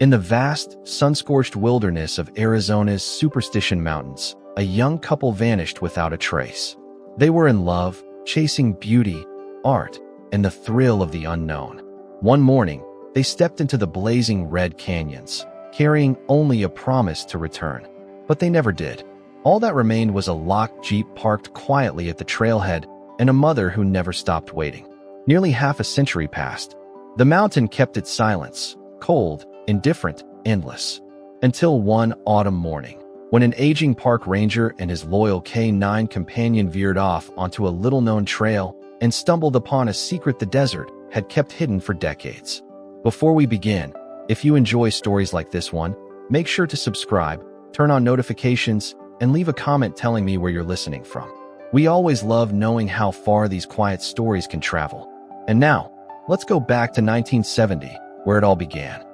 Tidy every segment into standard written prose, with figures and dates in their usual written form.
In the vast, sun-scorched wilderness of Arizona's Superstition Mountains, a young couple vanished without a trace. They were in love, chasing beauty, art, and the thrill of the unknown. One morning, they stepped into the blazing red canyons, carrying only a promise to return. But they never did. All that remained was a locked Jeep parked quietly at the trailhead and a mother who never stopped waiting. Nearly half a century passed. The mountain kept its silence, cold, indifferent, endless. Until one autumn morning, when an aging park ranger and his loyal K9 companion veered off onto a little-known trail and stumbled upon a secret the desert had kept hidden for decades. Before we begin, if you enjoy stories like this one, make sure to subscribe, turn on notifications, and leave a comment telling me where you're listening from. We always love knowing how far these quiet stories can travel. And now, let's go back to 1970, where it all began.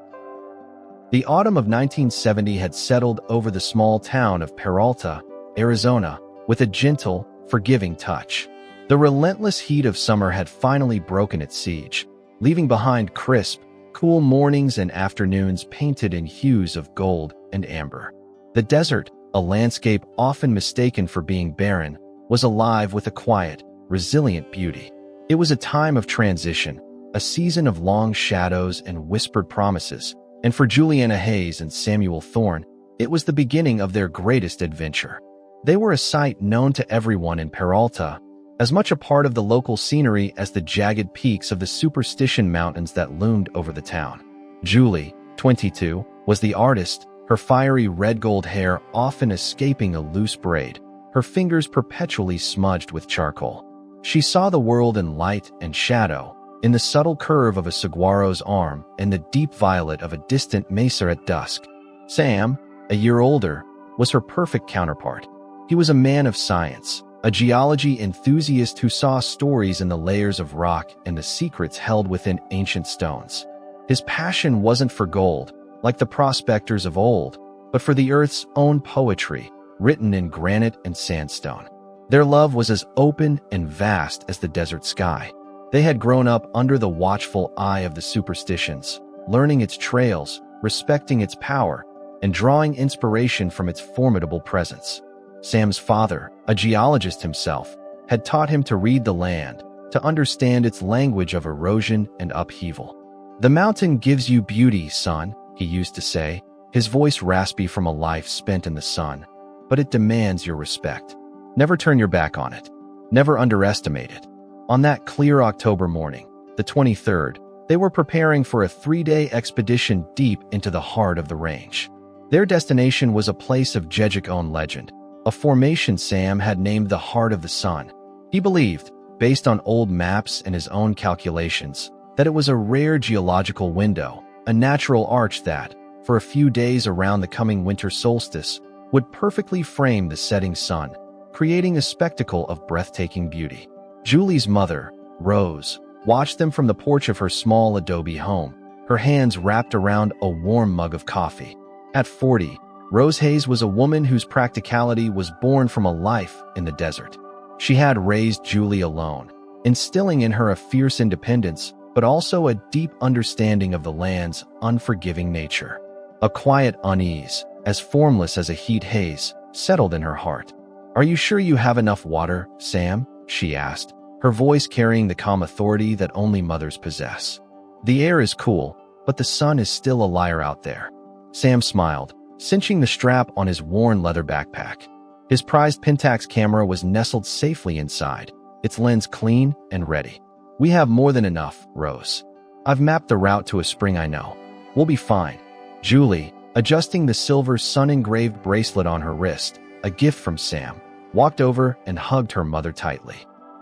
The autumn of 1970 had settled over the small town of Peralta, Arizona, with a gentle, forgiving touch. The relentless heat of summer had finally broken its siege, leaving behind crisp, cool mornings and afternoons painted in hues of gold and amber. The desert, a landscape often mistaken for being barren, was alive with a quiet, resilient beauty. It was a time of transition, a season of long shadows and whispered promises, and for Juliana Hayes and Samuel Thorne, it was the beginning of their greatest adventure. They were a sight known to everyone in Peralta, as much a part of the local scenery as the jagged peaks of the Superstition Mountains that loomed over the town. Julie, 22, was the artist, her fiery red-gold hair often escaping a loose braid, her fingers perpetually smudged with charcoal. She saw the world in light and shadow, in the subtle curve of a saguaro's arm and the deep violet of a distant mesa at dusk. Sam, a year older, was her perfect counterpart. He was a man of science, a geology enthusiast who saw stories in the layers of rock and the secrets held within ancient stones. His passion wasn't for gold, like the prospectors of old, but for the earth's own poetry, written in granite and sandstone. Their love was as open and vast as the desert sky. They had grown up under the watchful eye of the superstitions, learning its trails, respecting its power, and drawing inspiration from its formidable presence. Sam's father, a geologist himself, had taught him to read the land, to understand its language of erosion and upheaval. "The mountain gives you beauty, son," he used to say, his voice raspy from a life spent in the sun. "But it demands your respect. Never turn your back on it. Never underestimate it." On that clear October morning, the 23rd, they were preparing for a 3-day expedition deep into the heart of the range. Their destination was a place of Jejic-own legend, a formation Sam had named the Heart of the Sun. He believed, based on old maps and his own calculations, that it was a rare geological window, a natural arch that, for a few days around the coming winter solstice, would perfectly frame the setting sun, creating a spectacle of breathtaking beauty. Julie's mother, Rose, watched them from the porch of her small adobe home, her hands wrapped around a warm mug of coffee. At 40, Rose Hayes was a woman whose practicality was born from a life in the desert. She had raised Julie alone, instilling in her a fierce independence, but also a deep understanding of the land's unforgiving nature. A quiet unease, as formless as a heat haze, settled in her heart. "Are you sure you have enough water, Sam?" she asked, her voice carrying the calm authority that only mothers possess. "The air is cool, but the sun is still a liar out there." Sam smiled, cinching the strap on his worn leather backpack. His prized Pentax camera was nestled safely inside, its lens clean and ready. "We have more than enough, Rose. I've mapped the route to a spring I know. We'll be fine." Julie, adjusting the silver sun-engraved bracelet on her wrist, a gift from Sam, walked over and hugged her mother tightly.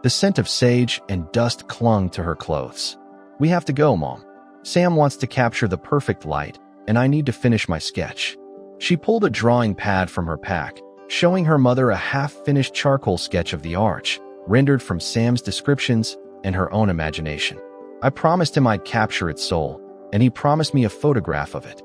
The scent of sage and dust clung to her clothes. "We have to go, Mom. Sam wants to capture the perfect light, and I need to finish my sketch." She pulled a drawing pad from her pack, showing her mother a half-finished charcoal sketch of the arch, rendered from Sam's descriptions and her own imagination. "I promised him I'd capture its soul, and he promised me a photograph of it."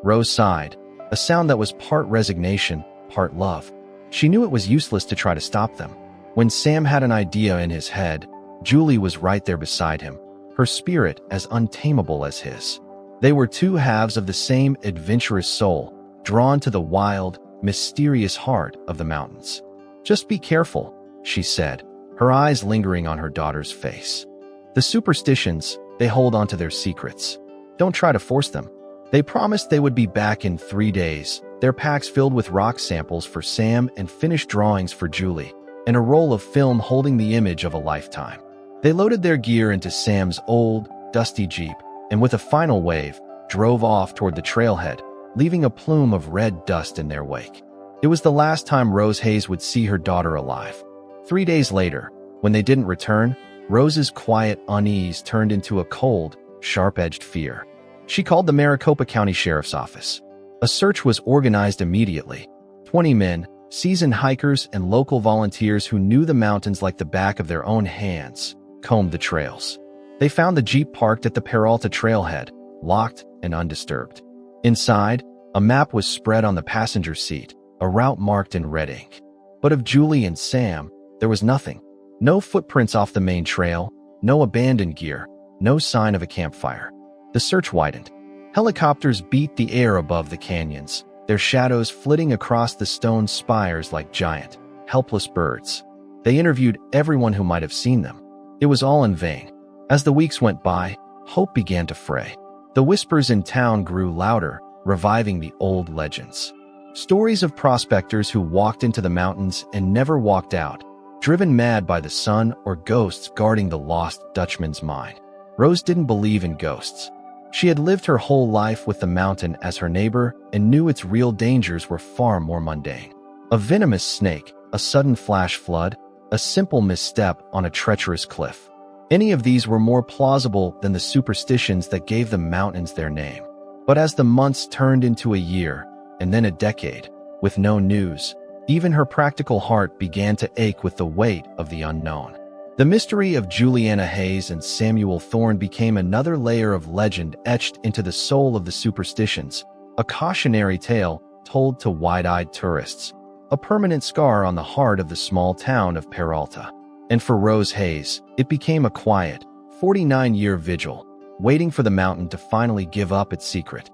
Rose sighed, a sound that was part resignation, part love. She knew it was useless to try to stop them. When Sam had an idea in his head, Julie was right there beside him, her spirit as untamable as his. They were two halves of the same adventurous soul, drawn to the wild, mysterious heart of the mountains. "Just be careful," she said, her eyes lingering on her daughter's face. "The Superstitions, they hold on to their secrets. Don't try to force them." They promised they would be back in 3 days, their packs filled with rock samples for Sam and finished drawings for Julie, and a roll of film holding the image of a lifetime. They loaded their gear into Sam's old, dusty Jeep, and with a final wave, drove off toward the trailhead, leaving a plume of red dust in their wake. It was the last time Rose Hayes would see her daughter alive. 3 days later, when they didn't return, Rose's quiet unease turned into a cold, sharp-edged fear. She called the Maricopa County Sheriff's Office. A search was organized immediately. 20 men, seasoned hikers and local volunteers who knew the mountains like the back of their own hands, combed the trails. They found the Jeep parked at the Peralta trailhead, locked and undisturbed. Inside, a map was spread on the passenger seat, a route marked in red ink. But of Julie and Sam, there was nothing. No footprints off the main trail, no abandoned gear, no sign of a campfire. The search widened. Helicopters beat the air above the canyons, their shadows flitting across the stone spires like giant, helpless birds. They interviewed everyone who might have seen them. It was all in vain. As the weeks went by, hope began to fray. The whispers in town grew louder, reviving the old legends. Stories of prospectors who walked into the mountains and never walked out, driven mad by the sun or ghosts guarding the lost Dutchman's mine. Rose didn't believe in ghosts. She had lived her whole life with the mountain as her neighbor and knew its real dangers were far more mundane. A venomous snake, a sudden flash flood, a simple misstep on a treacherous cliff. Any of these were more plausible than the superstitions that gave the mountains their name. But as the months turned into a year, and then a decade, with no news, even her practical heart began to ache with the weight of the unknown. The mystery of Juliana Hayes and Samuel Thorne became another layer of legend etched into the soul of the Superstitions, a cautionary tale told to wide-eyed tourists, a permanent scar on the heart of the small town of Peralta. And for Rose Hayes, it became a quiet, 49-year vigil, waiting for the mountain to finally give up its secret.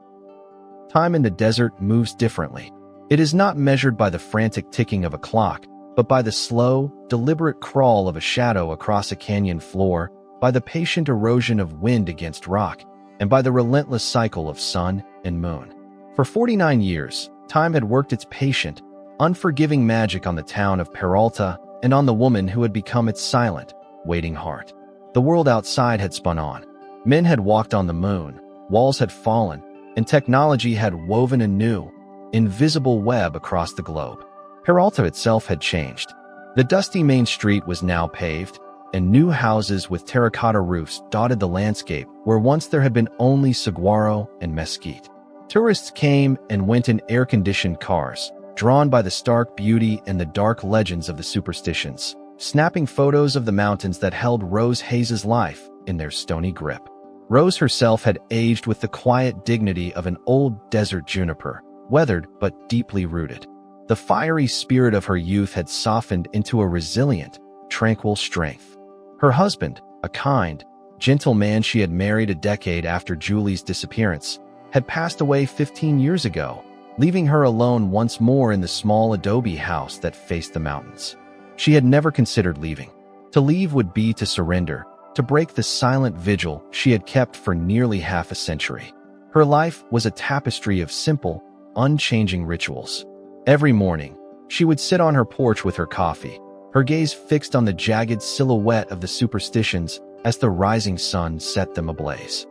Time in the desert moves differently. It is not measured by the frantic ticking of a clock, but by the slow, deliberate crawl of a shadow across a canyon floor, by the patient erosion of wind against rock, and by the relentless cycle of sun and moon. For 49 years, time had worked its patient, unforgiving magic on the town of Peralta and on the woman who had become its silent, waiting heart. The world outside had spun on. Men had walked on the moon, walls had fallen, and technology had woven a new, invisible web across the globe. Peralta itself had changed. The dusty main street was now paved, and new houses with terracotta roofs dotted the landscape where once there had been only saguaro and mesquite. Tourists came and went in air-conditioned cars, drawn by the stark beauty and the dark legends of the Superstitions, snapping photos of the mountains that held Rose Hayes' life in their stony grip. Rose herself had aged with the quiet dignity of an old desert juniper, weathered but deeply rooted. The fiery spirit of her youth had softened into a resilient, tranquil strength. Her husband, a kind, gentle man she had married a decade after Julie's disappearance, had passed away 15 years ago, leaving her alone once more in the small adobe house that faced the mountains. She had never considered leaving. To leave would be to surrender, to break the silent vigil she had kept for nearly half a century. Her life was a tapestry of simple, unchanging rituals. Every morning, she would sit on her porch with her coffee, her gaze fixed on the jagged silhouette of the Superstitions as the rising sun set them ablaze.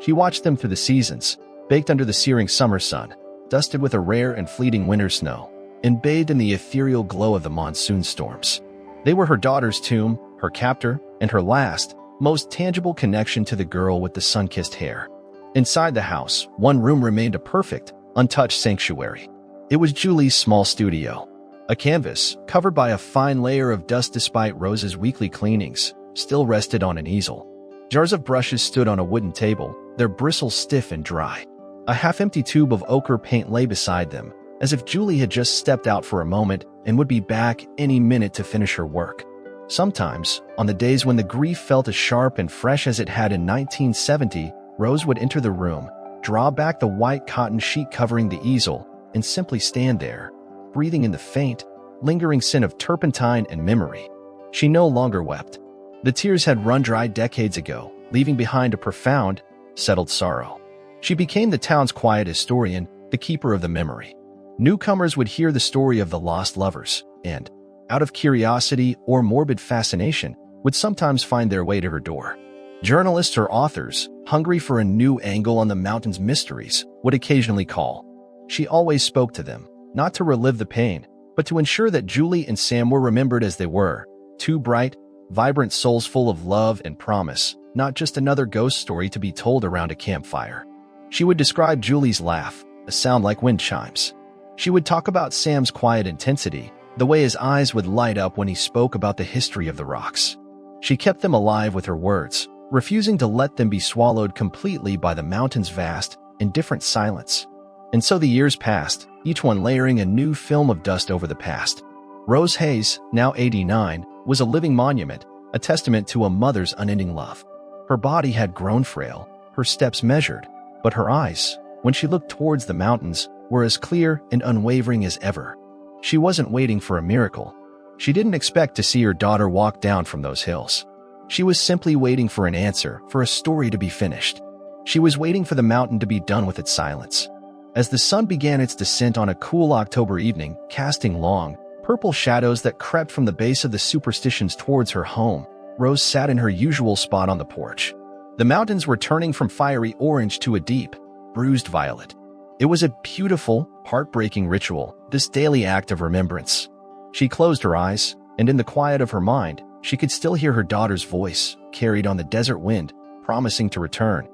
She watched them through the seasons, baked under the searing summer sun, dusted with a rare and fleeting winter snow, and bathed in the ethereal glow of the monsoon storms. They were her daughter's tomb, her captor, and her last, most tangible connection to the girl with the sun-kissed hair. Inside the house, one room remained a perfect, untouched sanctuary. It was Julie's small studio. A canvas, covered by a fine layer of dust despite Rose's weekly cleanings, still rested on an easel. Jars of brushes stood on a wooden table, their bristles stiff and dry. A half-empty tube of ochre paint lay beside them, as if Julie had just stepped out for a moment and would be back any minute to finish her work. Sometimes, on the days when the grief felt as sharp and fresh as it had in 1970, Rose would enter the room, draw back the white cotton sheet covering the easel, and simply stand there, breathing in the faint, lingering scent of turpentine and memory. She no longer wept. The tears had run dry decades ago, leaving behind a profound, settled sorrow. She became the town's quiet historian, the keeper of the memory. Newcomers would hear the story of the lost lovers, and, out of curiosity or morbid fascination, would sometimes find their way to her door. Journalists or authors, hungry for a new angle on the mountain's mysteries, would occasionally call. She always spoke to them, not to relive the pain, but to ensure that Julie and Sam were remembered as they were, two bright, vibrant souls full of love and promise, not just another ghost story to be told around a campfire. She would describe Julie's laugh, a sound like wind chimes. She would talk about Sam's quiet intensity, the way his eyes would light up when he spoke about the history of the rocks. She kept them alive with her words, refusing to let them be swallowed completely by the mountain's vast, indifferent silence. And so the years passed, each one layering a new film of dust over the past. Rose Hayes, now 89, was a living monument, a testament to a mother's unending love. Her body had grown frail, her steps measured, but her eyes, when she looked towards the mountains, were as clear and unwavering as ever. She wasn't waiting for a miracle. She didn't expect to see her daughter walk down from those hills. She was simply waiting for an answer, for a story to be finished. She was waiting for the mountain to be done with its silence. As the sun began its descent on a cool October evening, casting long, purple shadows that crept from the base of the Superstitions towards her home, Rose sat in her usual spot on the porch. The mountains were turning from fiery orange to a deep, bruised violet. It was a beautiful, heartbreaking ritual, this daily act of remembrance. She closed her eyes, and in the quiet of her mind, she could still hear her daughter's voice, carried on the desert wind, promising to return.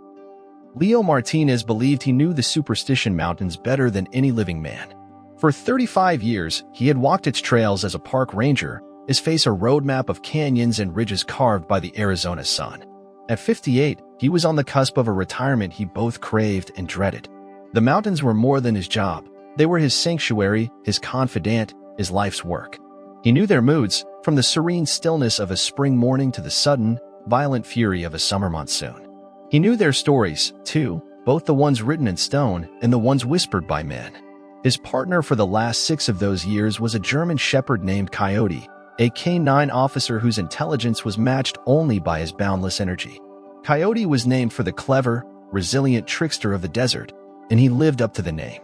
Leo Martinez believed he knew the Superstition Mountains better than any living man. For 35 years, he had walked its trails as a park ranger, his face a roadmap of canyons and ridges carved by the Arizona sun. At 58, he was on the cusp of a retirement he both craved and dreaded. The mountains were more than his job. They were his sanctuary, his confidant, his life's work. He knew their moods, from the serene stillness of a spring morning to the sudden, violent fury of a summer monsoon. He knew their stories, too, both the ones written in stone and the ones whispered by men. His partner for the last 6 of those years was a German shepherd named Coyote, a K-9 officer whose intelligence was matched only by his boundless energy. Coyote was named for the clever, resilient trickster of the desert, and he lived up to the name.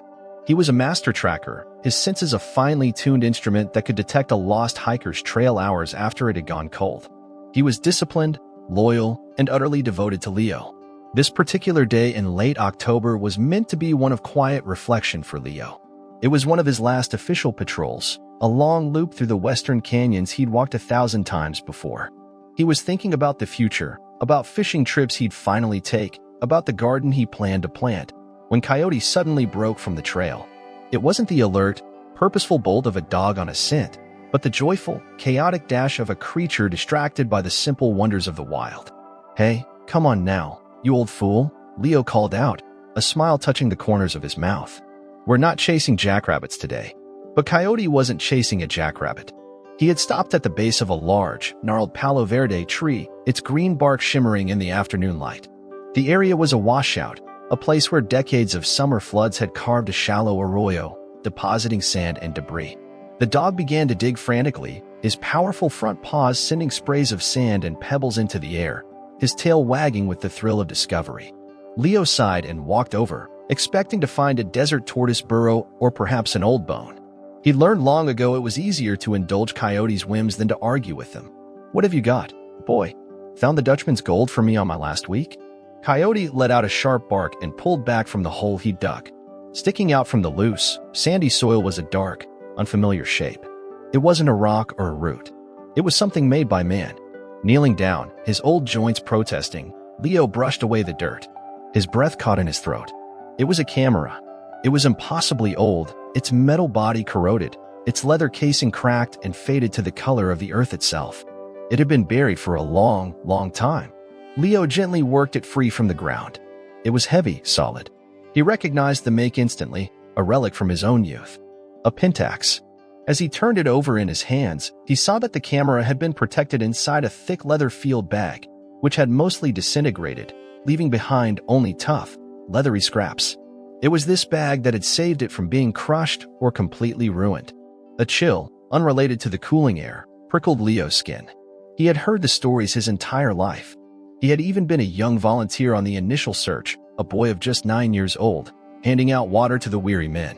He was a master tracker, his senses a finely tuned instrument that could detect a lost hiker's trail hours after it had gone cold. He was disciplined, loyal, and utterly devoted to Leo. This particular day in late October was meant to be one of quiet reflection for Leo. It was one of his last official patrols, a long loop through the western canyons he'd walked 1,000 times before. He was thinking about the future, about fishing trips he'd finally take, about the garden he planned to plant, when Coyote suddenly broke from the trail. It wasn't the alert, purposeful bolt of a dog on a scent, but the joyful, chaotic dash of a creature distracted by the simple wonders of the wild. "Hey, come on now, you old fool," Leo called out, a smile touching the corners of his mouth. "We're not chasing jackrabbits today." But Coyote wasn't chasing a jackrabbit. He had stopped at the base of a large, gnarled Palo Verde tree, its green bark shimmering in the afternoon light. The area was a washout, a place where decades of summer floods had carved a shallow arroyo, depositing sand and debris. The dog began to dig frantically, his powerful front paws sending sprays of sand and pebbles into the air, his tail wagging with the thrill of discovery. Leo sighed and walked over, expecting to find a desert tortoise burrow or perhaps an old bone. He'd learned long ago it was easier to indulge Coyote's whims than to argue with them. "What have you got, boy? Found the Dutchman's gold for me on my last week?" Coyote let out a sharp bark and pulled back from the hole he'd dug. Sticking out from the loose, sandy soil was a dark, unfamiliar shape. It wasn't a rock or a root. It was something made by man. Kneeling down, his old joints protesting, Leo brushed away the dirt. His breath caught in his throat. It was a camera. It was impossibly old, its metal body corroded, its leather casing cracked and faded to the color of the earth itself. It had been buried for a long, long time. Leo gently worked it free from the ground. It was heavy, solid. He recognized the make instantly, a relic from his own youth. A Pentax. As he turned it over in his hands, he saw that the camera had been protected inside a thick leather field bag, which had mostly disintegrated, leaving behind only tough, leathery scraps. It was this bag that had saved it from being crushed or completely ruined. A chill, unrelated to the cooling air, prickled Leo's skin. He had heard the stories his entire life. He had even been a young volunteer on the initial search, a boy of just 9 years old, handing out water to the weary men.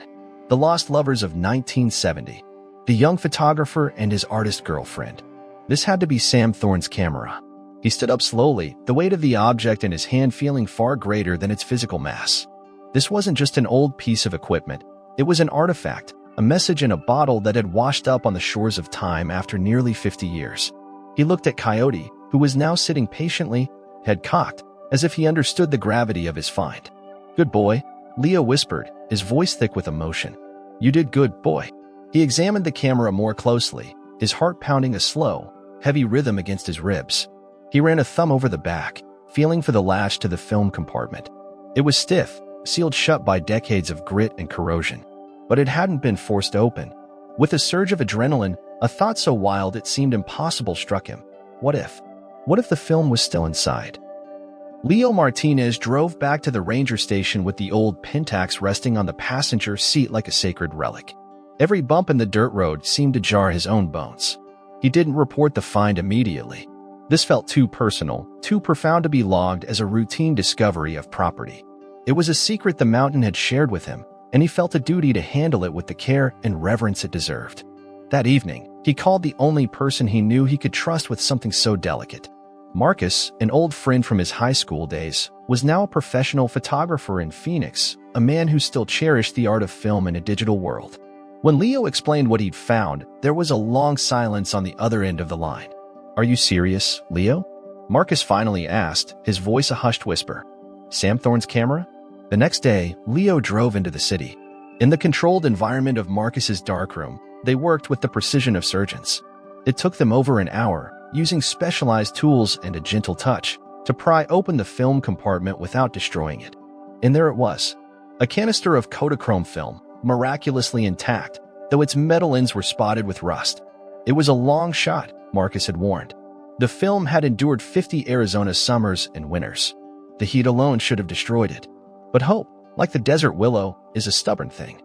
The lost lovers of 1970. The young photographer and his artist girlfriend. This had to be Sam Thorne's camera. He stood up slowly, the weight of the object in his hand feeling far greater than its physical mass. This wasn't just an old piece of equipment. It was an artifact, a message in a bottle that had washed up on the shores of time after nearly 50 years. He looked at Coyote, who was now sitting patiently, head cocked, as if he understood the gravity of his find. "Good boy," Leo whispered, his voice thick with emotion. "You did good, boy." He examined the camera more closely, his heart pounding a slow, heavy rhythm against his ribs. He ran a thumb over the back, feeling for the latch to the film compartment. It was stiff, sealed shut by decades of grit and corrosion. But it hadn't been forced open. With a surge of adrenaline, a thought so wild it seemed impossible struck him. What if? What if the film was still inside? Leo Martinez drove back to the ranger station with the old Pentax resting on the passenger seat like a sacred relic. Every bump in the dirt road seemed to jar his own bones. He didn't report the find immediately. This felt too personal, too profound to be logged as a routine discovery of property. It was a secret the mountain had shared with him, and he felt a duty to handle it with the care and reverence it deserved. That evening, he called the only person he knew he could trust with something so delicate. Marcus, an old friend from his high school days, was now a professional photographer in Phoenix, a man who still cherished the art of film in a digital world. When Leo explained what he'd found, there was a long silence on the other end of the line. "Are you serious, Leo?" Marcus finally asked, his voice a hushed whisper. "Sam Thorne's camera?" The next day, Leo drove into the city. In the controlled environment of Marcus's darkroom, they worked with the precision of surgeons. It took them over an hour, using specialized tools and a gentle touch, to pry open the film compartment without destroying it. And there it was, a canister of Kodachrome film, miraculously intact, though its metal ends were spotted with rust. It was a long shot, Marcus had warned. The film had endured 50 Arizona summers and winters. The heat alone should have destroyed it. But hope, like the desert willow, is a stubborn thing.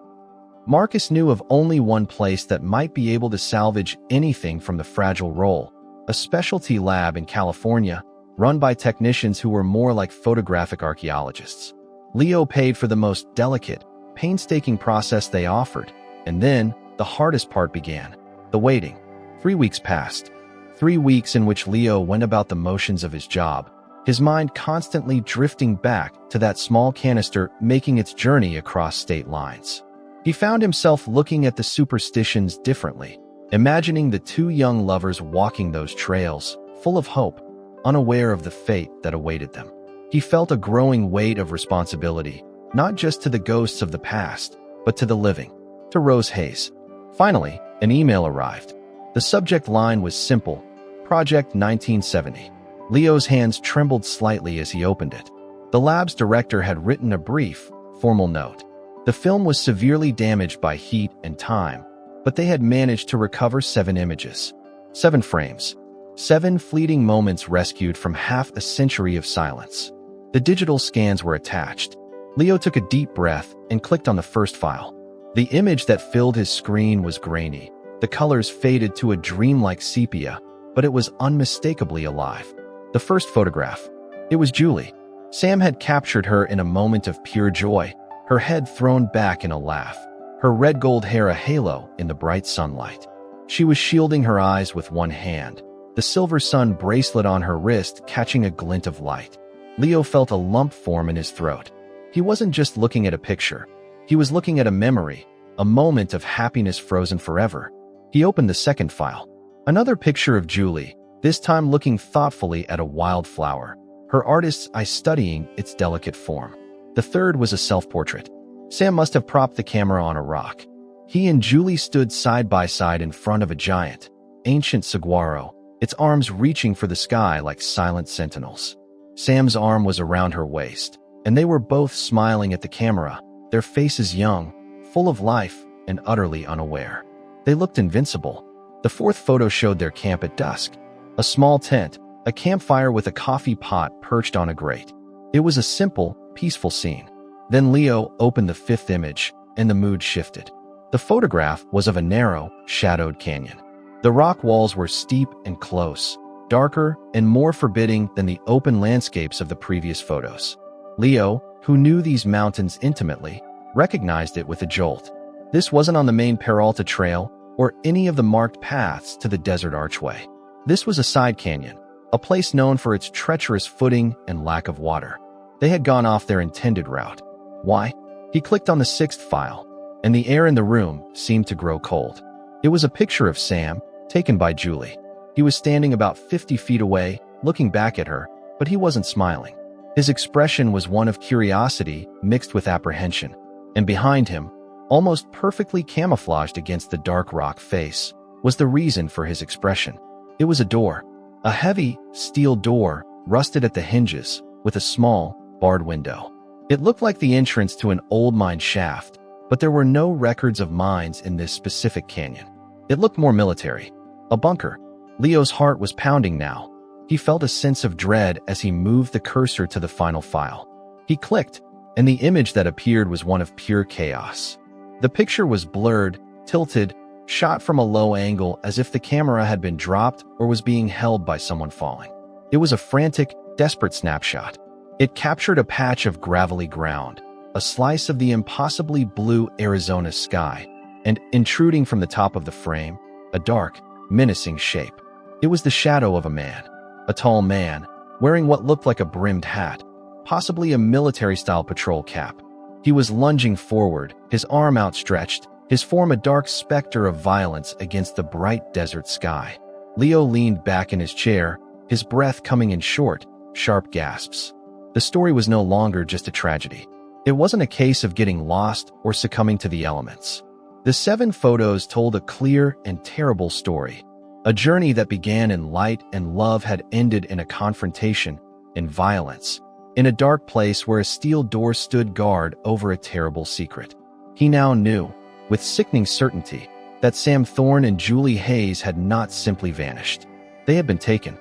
Marcus knew of only one place that might be able to salvage anything from the fragile roll, a specialty lab in California, run by technicians who were more like photographic archaeologists. Leo paid for the most delicate, painstaking process they offered, and then the hardest part began, the waiting. 3 weeks passed. 3 weeks in which Leo went about the motions of his job, his mind constantly drifting back to that small canister making its journey across state lines. He found himself looking at the Superstitions differently, imagining the two young lovers walking those trails, full of hope, unaware of the fate that awaited them. He felt a growing weight of responsibility, not just to the ghosts of the past, but to the living, to Rose Hayes. Finally, an email arrived. The subject line was simple, Project 1970. Leo's hands trembled slightly as he opened it. The lab's director had written a brief, formal note. The film was severely damaged by heat and time, but they had managed to recover 7 images. 7 frames. 7 fleeting moments rescued from half a century of silence. The digital scans were attached. Leo took a deep breath and clicked on the first file. The image that filled his screen was grainy. The colors faded to a dreamlike sepia, but it was unmistakably alive. The first photograph. It was Julie. Sam had captured her in a moment of pure joy, her head thrown back in a laugh, her red gold hair a halo in the bright sunlight. She was shielding her eyes with one hand, the silver sun bracelet on her wrist catching a glint of light. Leo felt a lump form in his throat. He wasn't just looking at a picture. He was looking at a memory, a moment of happiness frozen forever. He opened the second file. Another picture of Julie, this time looking thoughtfully at a wildflower, her artist's eye studying its delicate form. The third was a self-portrait. Sam must have propped the camera on a rock. He and Julie stood side by side in front of a giant, ancient saguaro, its arms reaching for the sky like silent sentinels. Sam's arm was around her waist, and they were both smiling at the camera, their faces young, full of life, and utterly unaware. They looked invincible. The fourth photo showed their camp at dusk. A small tent, a campfire with a coffee pot perched on a grate. It was a simple, peaceful scene. Then Leo opened the fifth image, and the mood shifted. The photograph was of a narrow, shadowed canyon. The rock walls were steep and close, darker and more forbidding than the open landscapes of the previous photos. Leo, who knew these mountains intimately, recognized it with a jolt. This wasn't on the main Peralta Trail or any of the marked paths to the desert archway. This was a side canyon, a place known for its treacherous footing and lack of water. They had gone off their intended route. Why? He clicked on the sixth file, and the air in the room seemed to grow cold. It was a picture of Sam, taken by Julie. He was standing about 50 feet away, looking back at her, but he wasn't smiling. His expression was one of curiosity mixed with apprehension, and behind him, almost perfectly camouflaged against the dark rock face, was the reason for his expression. It was a door, a heavy, steel door, rusted at the hinges, with a small, barred window. It looked like the entrance to an old mine shaft, but there were no records of mines in this specific canyon. It looked more military, a bunker. Leo's heart was pounding now. He felt a sense of dread as he moved the cursor to the final file. He clicked, and the image that appeared was one of pure chaos. The picture was blurred, tilted, shot from a low angle as if the camera had been dropped or was being held by someone falling. It was a frantic, desperate snapshot. It captured a patch of gravelly ground, a slice of the impossibly blue Arizona sky, and, intruding from the top of the frame, a dark, menacing shape. It was the shadow of a man, a tall man, wearing what looked like a brimmed hat, possibly a military-style patrol cap. He was lunging forward, his arm outstretched, his form a dark specter of violence against the bright desert sky. Leo leaned back in his chair, his breath coming in short, sharp gasps. The story was no longer just a tragedy. It wasn't a case of getting lost or succumbing to the elements. The 7 photos told a clear and terrible story. A journey that began in light and love had ended in a confrontation, in violence, in a dark place where a steel door stood guard over a terrible secret. He now knew, with sickening certainty, that Sam Thorne and Julie Hayes had not simply vanished. They had been taken.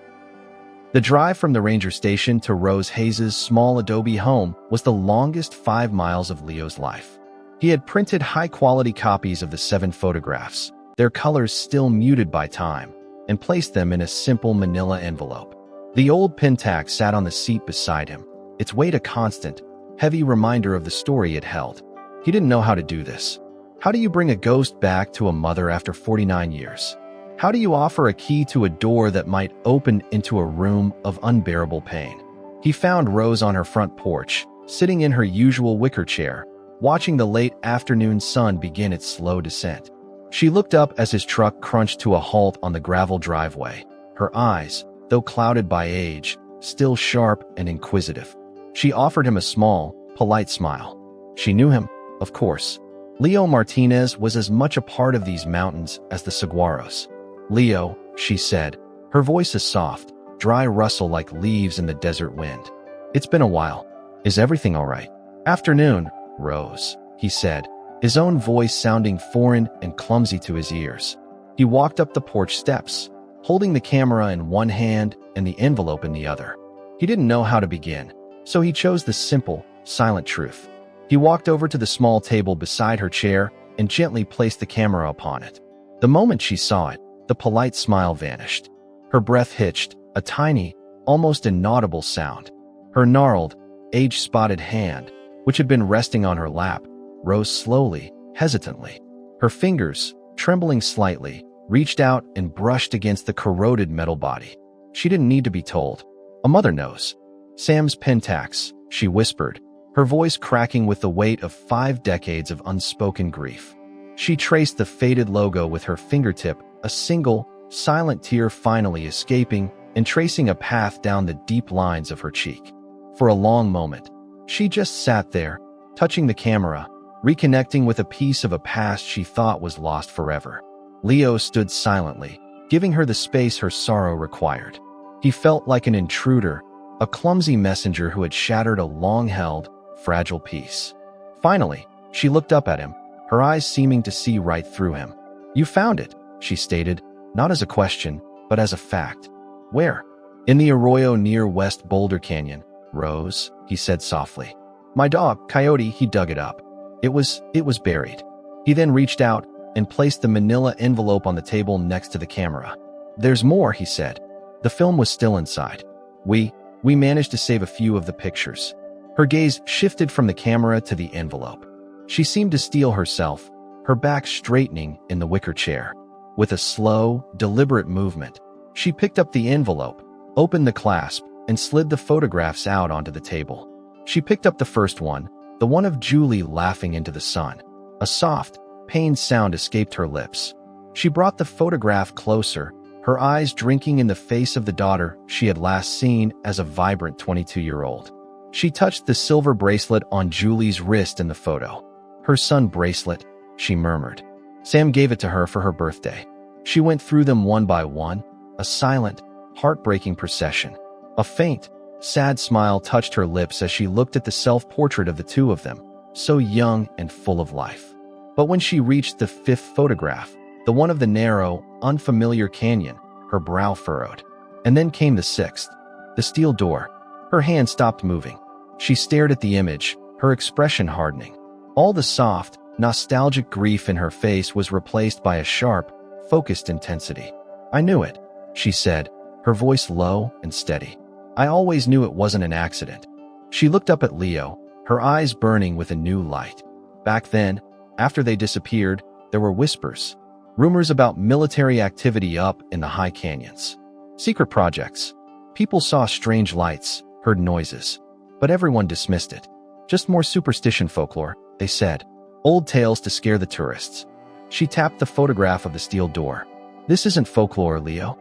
The drive from the ranger station to Rose Hayes' small adobe home was the longest 5 miles of Leo's life. He had printed high-quality copies of the 7 photographs, their colors still muted by time, and placed them in a simple manila envelope. The old Pentax sat on the seat beside him, its weight a constant, heavy reminder of the story it held. He didn't know how to do this. How do you bring a ghost back to a mother after 49 years? How do you offer a key to a door that might open into a room of unbearable pain? He found Rose on her front porch, sitting in her usual wicker chair, watching the late afternoon sun begin its slow descent. She looked up as his truck crunched to a halt on the gravel driveway, her eyes, though clouded by age, still sharp and inquisitive. She offered him a small, polite smile. She knew him, of course. Leo Martinez was as much a part of these mountains as the saguaros. "Leo," she said, her voice a soft, dry rustle like leaves in the desert wind. "It's been a while. Is everything all right?" "Afternoon, Rose," he said, his own voice sounding foreign and clumsy to his ears. He walked up the porch steps, holding the camera in one hand and the envelope in the other. He didn't know how to begin, so he chose the simple, silent truth. He walked over to the small table beside her chair and gently placed the camera upon it. The moment she saw it, the polite smile vanished. Her breath hitched, a tiny, almost inaudible sound. Her gnarled, age-spotted hand, which had been resting on her lap, rose slowly, hesitantly. Her fingers, trembling slightly, reached out and brushed against the corroded metal body. She didn't need to be told. A mother knows. "Sam's Pentax," she whispered, her voice cracking with the weight of 5 decades of unspoken grief. She traced the faded logo with her fingertip, a single, silent tear finally escaping and tracing a path down the deep lines of her cheek. For a long moment, she just sat there, touching the camera, reconnecting with a piece of a past she thought was lost forever. Leo stood silently, giving her the space her sorrow required. He felt like an intruder, a clumsy messenger who had shattered a long-held, fragile peace. Finally, she looked up at him, her eyes seeming to see right through him. "You found it," she stated, not as a question, but as a fact. "Where?" "In the arroyo near West Boulder Canyon. Rose, he said softly. My dog, Coyote, he dug it up. It was buried. He then reached out and placed the manila envelope on the table next to the camera. There's more, he said. The film was still inside. We managed to save a few of the pictures. Her gaze shifted from the camera to the envelope. She seemed to steel herself, her back straightening in the wicker chair. With a slow, deliberate movement, she picked up the envelope, opened the clasp, and slid the photographs out onto the table. She picked up the first one, the one of Julie laughing into the sun. A soft, pained sound escaped her lips. She brought the photograph closer, her eyes drinking in the face of the daughter she had last seen as a vibrant 22-year-old. She touched the silver bracelet on Julie's wrist in the photo. Her son bracelet, she murmured. Sam gave it to her for her birthday. She went through them one by one, a silent, heartbreaking procession. A faint, sad smile touched her lips as she looked at the self-portrait of the two of them, so young and full of life. But when she reached the fifth photograph, the one of the narrow, unfamiliar canyon, her brow furrowed. And then came the sixth, the steel door. Her hand stopped moving. She stared at the image, her expression hardening. All the soft, nostalgic grief in her face was replaced by a sharp, focused intensity. I knew it, she said, her voice low and steady. I always knew it wasn't an accident. She looked up at Leo, her eyes burning with a new light. Back then, after they disappeared, there were whispers. Rumors about military activity up in the high canyons. Secret projects. People saw strange lights, heard noises. But everyone dismissed it. Just more superstition folklore, they said. Old tales to scare the tourists. She tapped the photograph of the steel door. This isn't folklore, Leo.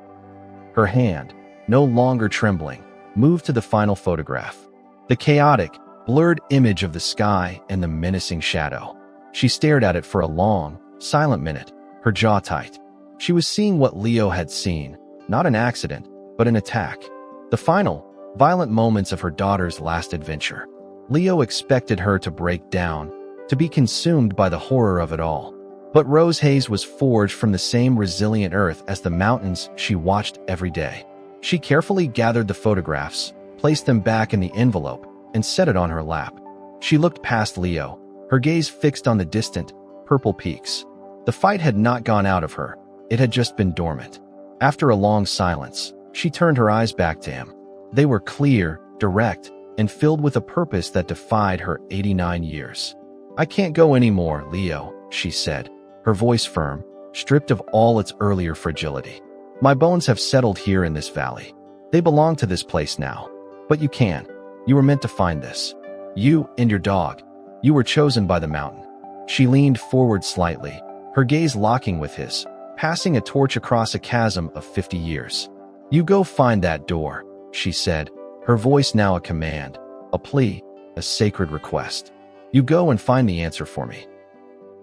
Her hand, no longer trembling, moved to the final photograph. The chaotic, blurred image of the sky and the menacing shadow. She stared at it for a long, silent minute, her jaw tight. She was seeing what Leo had seen, not an accident, but an attack. The final, violent moments of her daughter's last adventure. Leo expected her to break down, to be consumed by the horror of it all. But Rose Hayes was forged from the same resilient earth as the mountains she watched every day. She carefully gathered the photographs, placed them back in the envelope, and set it on her lap. She looked past Leo, her gaze fixed on the distant, purple peaks. The fight had not gone out of her, it had just been dormant. After a long silence, she turned her eyes back to him. They were clear, direct, and filled with a purpose that defied her 89 years. I can't go anymore, Leo, she said, her voice firm, stripped of all its earlier fragility. My bones have settled here in this valley. They belong to this place now. But you can. You were meant to find this. You and your dog. You were chosen by the mountain. She leaned forward slightly, her gaze locking with his, passing a torch across a chasm of 50 years. You go find that door, she said, her voice now a command, a plea, a sacred request. You go and find the answer for me.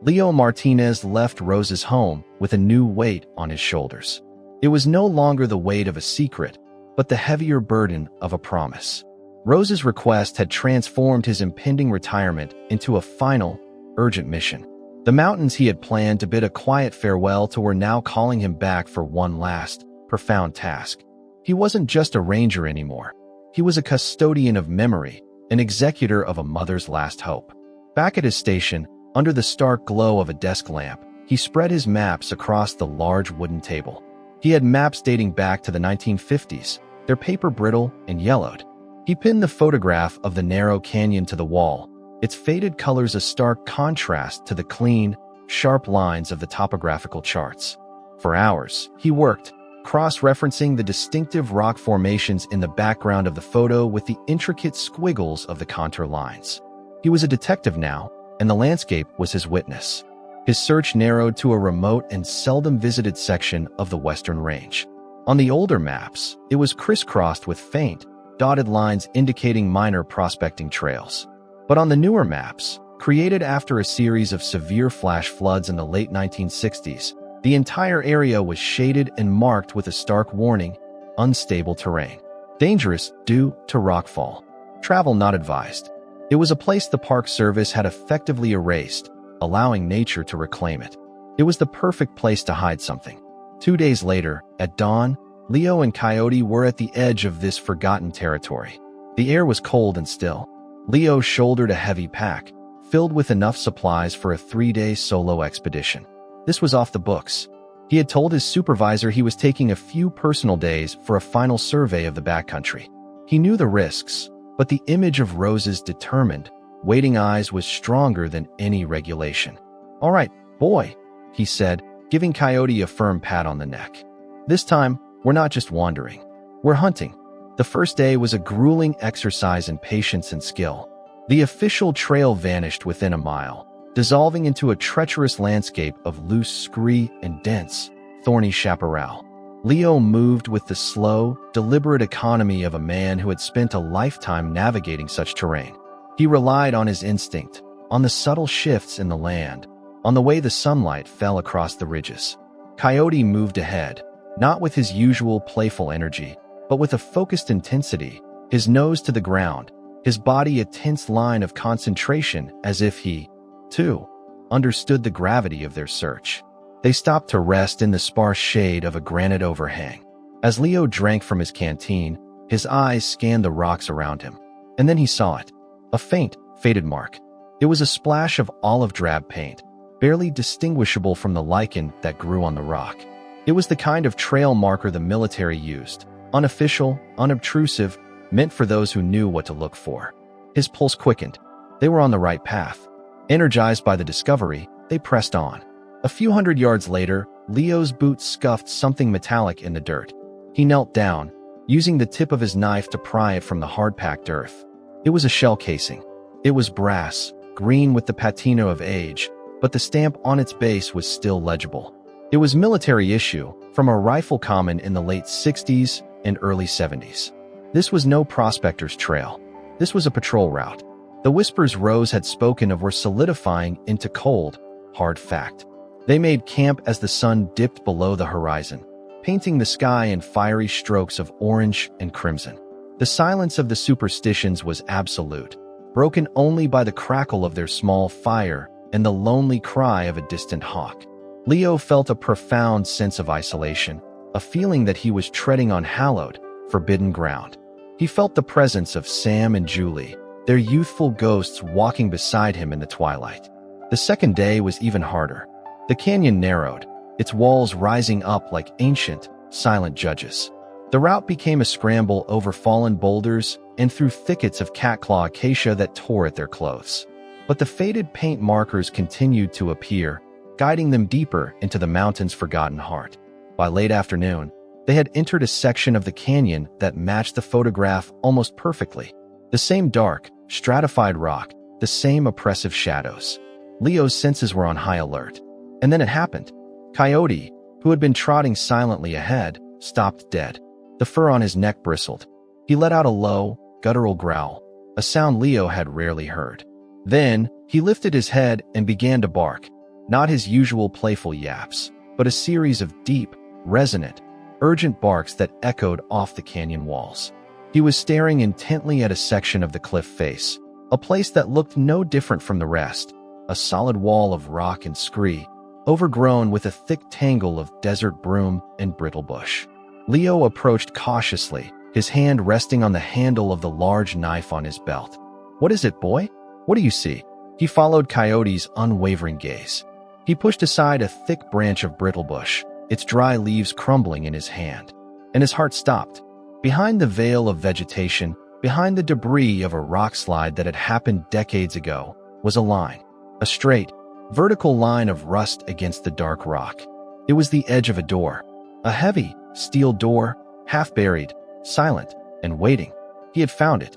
Leo Martinez left Rose's home with a new weight on his shoulders. It was no longer the weight of a secret, but the heavier burden of a promise. Rose's request had transformed his impending retirement into a final, urgent mission. The mountains he had planned to bid a quiet farewell to were now calling him back for one last, profound task. He wasn't just a ranger anymore. He was a custodian of memory, an executor of a mother's last hope. Back at his station, under the stark glow of a desk lamp, he spread his maps across the large wooden table. He had maps dating back to the 1950s, their paper brittle and yellowed. He pinned the photograph of the narrow canyon to the wall, its faded colors a stark contrast to the clean, sharp lines of the topographical charts. For hours, he worked, cross-referencing the distinctive rock formations in the background of the photo with the intricate squiggles of the contour lines. He was a detective now, and the landscape was his witness. His search narrowed to a remote and seldom visited section of the Western Range. On the older maps, it was crisscrossed with faint, dotted lines indicating minor prospecting trails. But on the newer maps, created after a series of severe flash floods in the late 1960s, the entire area was shaded and marked with a stark warning: unstable terrain. Dangerous due to rockfall. Travel not advised. It was a place the Park Service had effectively erased, allowing nature to reclaim it. It was the perfect place to hide something. 2 days later, at dawn, Leo and Coyote were at the edge of this forgotten territory. The air was cold and still. Leo shouldered a heavy pack, filled with enough supplies for a 3-day solo expedition. This was off the books. He had told his supervisor he was taking a few personal days for a final survey of the backcountry. He knew the risks, but the image of Rose's determined, waiting eyes was stronger than any regulation. "All right, boy," he said, giving Coyote a firm pat on the neck. "This time, we're not just wandering. We're hunting." The first day was a grueling exercise in patience and skill. The official trail vanished within a mile, dissolving into a treacherous landscape of loose scree and dense, thorny chaparral. Leo moved with the slow, deliberate economy of a man who had spent a lifetime navigating such terrain. He relied on his instinct, on the subtle shifts in the land, on the way the sunlight fell across the ridges. Coyote moved ahead, not with his usual playful energy, but with a focused intensity, his nose to the ground, his body a tense line of concentration as if he, too, understood the gravity of their search. They stopped to rest in the sparse shade of a granite overhang. As Leo drank from his canteen, his eyes scanned the rocks around him. And then he saw it. A faint, faded mark. It was a splash of olive drab paint, barely distinguishable from the lichen that grew on the rock. It was the kind of trail marker the military used, unofficial, unobtrusive, meant for those who knew what to look for. His pulse quickened. They were on the right path. Energized by the discovery, they pressed on. A few hundred yards later, Leo's boots scuffed something metallic in the dirt. He knelt down, using the tip of his knife to pry it from the hard-packed earth. It was a shell casing. It was brass, green with the patina of age, but the stamp on its base was still legible. It was military issue, from a rifle common in the late 60s and early 70s. This was no prospector's trail. This was a patrol route. The whispers Rose had spoken of were solidifying into cold, hard fact. They made camp as the sun dipped below the horizon, painting the sky in fiery strokes of orange and crimson. The silence of the Superstitions was absolute, broken only by the crackle of their small fire and the lonely cry of a distant hawk. Leo felt a profound sense of isolation, a feeling that he was treading on hallowed, forbidden ground. He felt the presence of Sam and Julie, their youthful ghosts walking beside him in the twilight. The second day was even harder. The canyon narrowed, its walls rising up like ancient, silent judges. The route became a scramble over fallen boulders and through thickets of catclaw acacia that tore at their clothes. But the faded paint markers continued to appear, guiding them deeper into the mountain's forgotten heart. By late afternoon, they had entered a section of the canyon that matched the photograph almost perfectly. The same dark, stratified rock, the same oppressive shadows. Leo's senses were on high alert. And then it happened. Coyote, who had been trotting silently ahead, stopped dead. The fur on his neck bristled. He let out a low, guttural growl, a sound Leo had rarely heard. Then, he lifted his head and began to bark, not his usual playful yaps, but a series of deep, resonant, urgent barks that echoed off the canyon walls. He was staring intently at a section of the cliff face, a place that looked no different from the rest, a solid wall of rock and scree, overgrown with a thick tangle of desert broom and brittle bush. Leo approached cautiously, his hand resting on the handle of the large knife on his belt. "What is it, boy? What do you see?" He followed Coyote's unwavering gaze. He pushed aside a thick branch of brittle bush, its dry leaves crumbling in his hand, and his heart stopped. Behind the veil of vegetation, behind the debris of a rock slide that had happened decades ago, was a line, a straight, vertical line of rust against the dark rock. It was the edge of a door, a heavy, steel door, half buried, silent, and waiting. He had found it.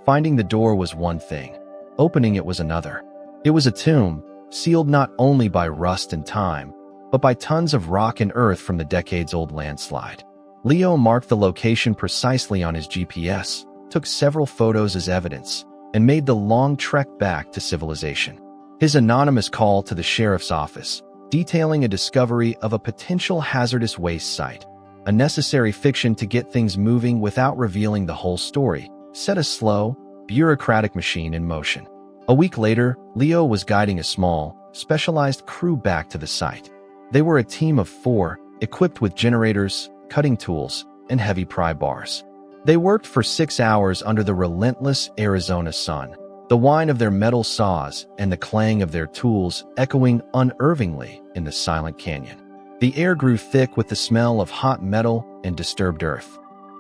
Finding the door was one thing. Opening it was another. It was a tomb, sealed not only by rust and time, but by tons of rock and earth from the decades-old landslide. Leo marked the location precisely on his GPS, took several photos as evidence, and made the long trek back to civilization. His anonymous call to the sheriff's office, detailing a discovery of a potential hazardous waste site, a necessary fiction to get things moving without revealing the whole story, set a slow, bureaucratic machine in motion. A week later, Leo was guiding a small, specialized crew back to the site. They were a team of 4, equipped with generators, cutting tools, and heavy pry bars. They worked for 6 hours under the relentless Arizona sun, the whine of their metal saws and the clang of their tools echoing unervingly in the silent canyon. The air grew thick with the smell of hot metal and disturbed earth.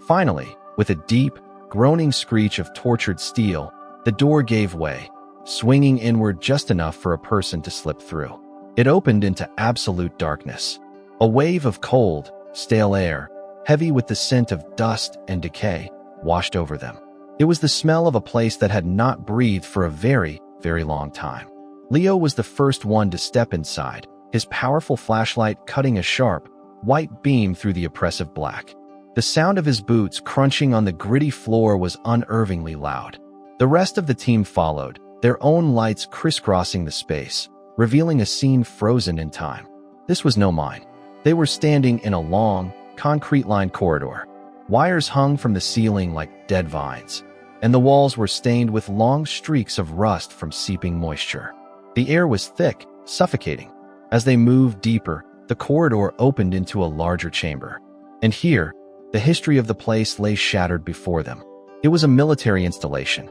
Finally, with a deep, groaning screech of tortured steel, the door gave way, swinging inward just enough for a person to slip through. It opened into absolute darkness. A wave of cold, stale air, heavy with the scent of dust and decay, washed over them. It was the smell of a place that had not breathed for a very, very long time. Leo was the first one to step inside, his powerful flashlight cutting a sharp, white beam through the oppressive black. The sound of his boots crunching on the gritty floor was unervingly loud. The rest of the team followed, their own lights crisscrossing the space, revealing a scene frozen in time. This was no mine. They were standing in a long, concrete-lined corridor. Wires hung from the ceiling like dead vines, and the walls were stained with long streaks of rust from seeping moisture. The air was thick, suffocating. As they moved deeper, the corridor opened into a larger chamber. And here, the history of the place lay shattered before them. It was a military installation,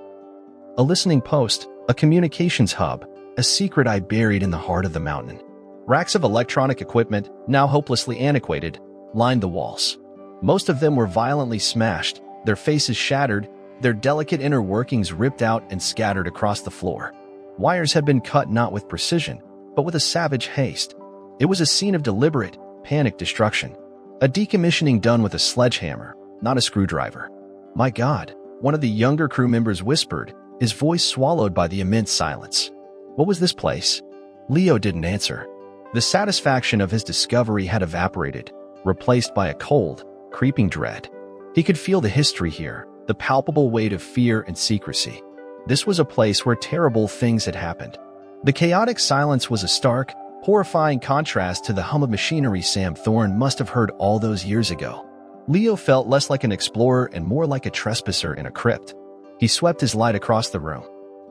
a listening post, a communications hub, a secret eye buried in the heart of the mountain. Racks of electronic equipment, now hopelessly antiquated, lined the walls. Most of them were violently smashed, their faces shattered, their delicate inner workings ripped out and scattered across the floor. Wires had been cut not with precision, but with a savage haste. It was a scene of deliberate, panicked destruction. A decommissioning done with a sledgehammer, not a screwdriver. "My God," one of the younger crew members whispered, his voice swallowed by the immense silence. What was this place? Leo didn't answer. The satisfaction of his discovery had evaporated, replaced by a cold, creeping dread. He could feel the history here, the palpable weight of fear and secrecy. This was a place where terrible things had happened. The chaotic silence was a stark, horrifying contrast to the hum of machinery Sam Thorne must have heard all those years ago. Leo felt less like an explorer and more like a trespasser in a crypt. He swept his light across the room.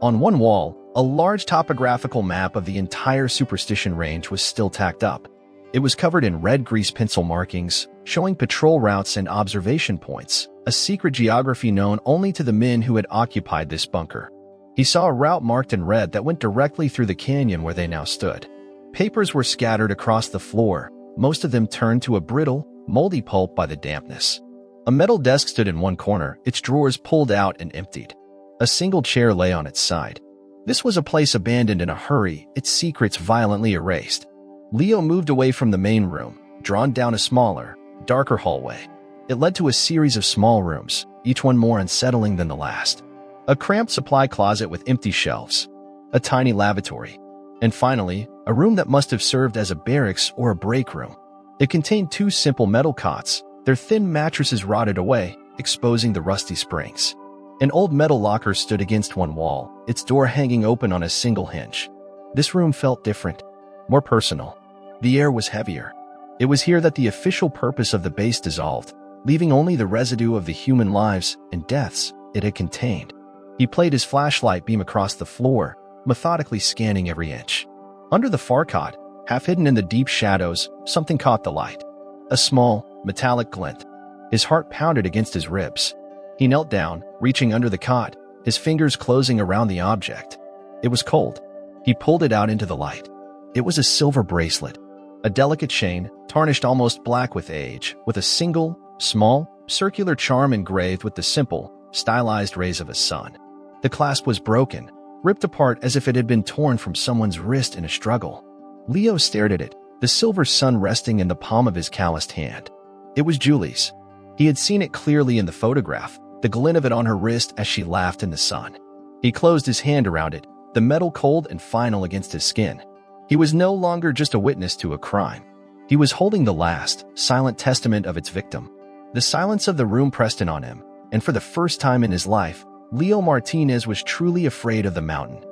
On one wall, a large topographical map of the entire Superstition range was still tacked up. It was covered in red grease pencil markings, showing patrol routes and observation points, a secret geography known only to the men who had occupied this bunker. He saw a route marked in red that went directly through the canyon where they now stood. Papers were scattered across the floor, most of them turned to a brittle, moldy pulp by the dampness. A metal desk stood in one corner, its drawers pulled out and emptied. A single chair lay on its side. This was a place abandoned in a hurry, its secrets violently erased. Leo moved away from the main room, drawn down a smaller, darker hallway. It led to a series of small rooms, each one more unsettling than the last. A cramped supply closet with empty shelves, a tiny lavatory, and finally, a room that must have served as a barracks or a break room. It contained 2 simple metal cots, their thin mattresses rotted away, exposing the rusty springs. An old metal locker stood against one wall, its door hanging open on a single hinge. This room felt different, more personal. The air was heavier. It was here that the official purpose of the base dissolved, leaving only the residue of the human lives and deaths it had contained. He played his flashlight beam across the floor, methodically scanning every inch. Under the far cot, half hidden in the deep shadows, something caught the light. A small, metallic glint. His heart pounded against his ribs. He knelt down, reaching under the cot, his fingers closing around the object. It was cold. He pulled it out into the light. It was a silver bracelet, a delicate chain, tarnished almost black with age, with a single, small, circular charm engraved with the simple, stylized rays of a sun. The clasp was broken, ripped apart as if it had been torn from someone's wrist in a struggle. Leo stared at it, the silver sun resting in the palm of his calloused hand. It was Julie's. He had seen it clearly in the photograph, the glint of it on her wrist as she laughed in the sun. He closed his hand around it, the metal cold and final against his skin. He was no longer just a witness to a crime. He was holding the last, silent testament of its victim. The silence of the room pressed in on him, and for the first time in his life, Leo Martinez was truly afraid of the mountain.